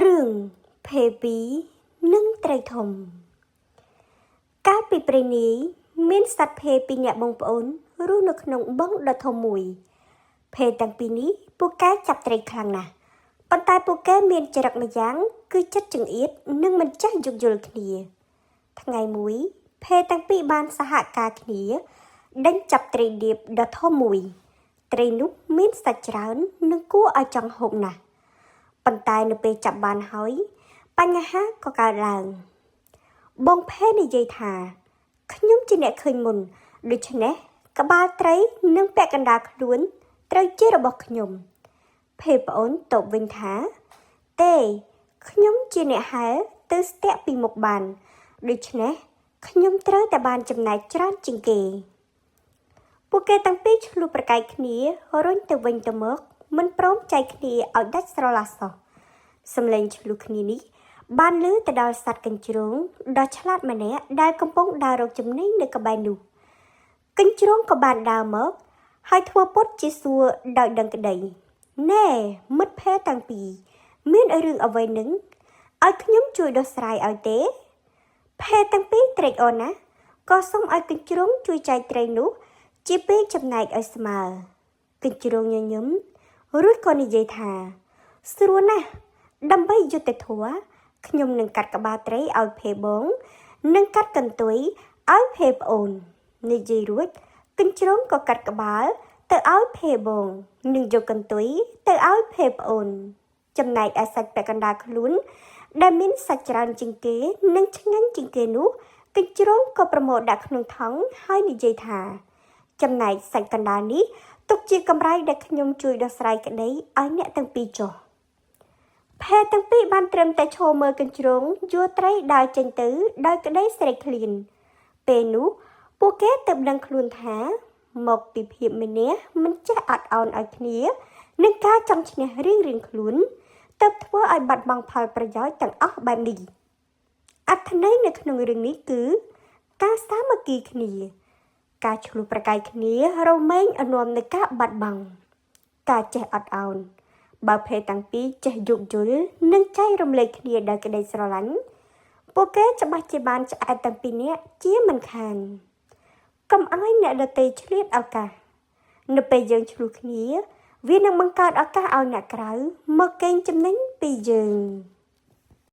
រឿងភេពីនិងត្រីធំកាលពីព្រេងនាយមានសត្វភេពីរនាក់បងប្អូនរស់នៅក្នុងបឹងដ៏ធំមួយភេទាំងពីរនេះពួកគេចាប់ត្រីខ្លាំងណាស់ប៉ុន្តែពួកគេមានចរិតម្យ៉ាងគឺចិត្តចង្អៀតនិងមិនចេះយោគយល់គ្នាថ្ងៃមួយភេទាំងពីរបានសហការគ្នាដេញចាប់ត្រីឌៀបដ៏ធំមួយត្រីនោះមានសាច់ច្រើននិងគួរឲ្យចង់ហូបណាស់ប៉ុន្តែនៅពេលចាប់បានហើយបញ្ហាក៏កើតឡើងបងភេនិយាយថាខ្ញុំជាអ្នកឃើញមុនដូច្នេះក្បាលត្រីនិងពាក់កណ្ដាលខ្លួនត្រូវជារបស់ខ្ញុំភេប្អូនតបវិញថាទេខ្ញុំជាអ្នកហែលទៅស្ទាក់ពីមុខបានដូច្នេះខ្ញុំត្រូវតែបានចំណែកច្រើនជាងគេពួកគេទាំងពីរឆ្លោះប្រកែកគ្នារុញទៅវិញទៅមកមិនព្រមចែកគ្នាឲ្យដាច់ស្រឡះសោះសំឡេងឆ្លោះគ្នានេះបានលឺទៅដល់សត្វកញ្ជ្រោងដ៏ឆ្លាតម្នាក់ដែលកំពុងដើររកចំណីនៅក្បែរនោះកញ្ជ្រោងក៏បានដើរមកហើយធ្វើពុតជាសួរដោយដឹងក្តីណែមិត្តភ័ក្តិទាំងពីរមានរឿងអ្វីនឹងឲ្យខ្ញុំជួយដោះស្រាយឲ្យទេភ័ក្តិទាំងពីរត្រេកអរណាស់ក៏សូមឲ្យកញ្ជ្រោងជួយចែកត្រីនោះជាពីរចំណែកឲ្យស្មើកញ្ជ្រោងញញឹមរួចក៏និយាយថាស្រួលណាស់ដើម្បីយុត្តិធម៌ខ្ញុំនឹងកាត់ក្បាលត្រីឲ្យភេបងនិងកាត់កន្ទុយឲ្យភេប្អូននិយាយរួចកញ្ជ្រោងក៏កាត់ក្បាលទៅឲ្យភេបងនិងយកកន្ទុយទៅឲ្យភេប្អូនចំណែកឯសាច់ពាក់កណ្ដាលខ្លួនដែលមានសាច់ច្រើនជាងគេនិងឆ្ងាញ់ជាងគេនោះកញ្ជ្រោងក៏ប្រមូលដាក់ក្នុងថង់ហើយនិយាយថាចំណែកសាច់កណ្ដាលនេះទុកជាកម្រៃដែលខ្ញុំជួយដោះស្រាយក្តីឲ្យអ្នកទាំងពីរចុះភេទាំងពីរបានត្រឹមតែឈរមើលកញ្ជ្រោងយួរត្រីដើរចេញទៅដោយក្តីស្រេកឃ្លានពេលនោះពួកគេទើបដឹងខ្លួនថាមកពីភាពម្នះមិនចេះអត់ឱនឲ្យគ្នានឹងការចង់ឈ្នះរៀងខ្លួនទើបធ្វើឲ្យបាត់បង់ផលប្រយោជន៍ទាំងអស់បែបនេះអត្ថន័យនៅក្នុងរឿងនេះគឺការសាមគ្គីគ្នាការឆ្លោះប្រកែកគ្នារមែងអនាំនឹងការបាត់បង់ការចេះអត់ឱនបើភេទទាំងពីរចេះយោគយល់និងចែករំលែកគ្នាដោយក្តីស្រឡាញ់ពួកគេច្បាស់ជាបានឆ្អែតទាំងពីរនាក់ជាមិនខានកុំឲ្យអ្នកដទៃឆ្លៀតឱកាសនៅពេលយើងឆ្លោះគ្នាវានឹងបង្កើតឱកាសឲ្យអ្នកក្រៅមកកេងចំណេញពីយើង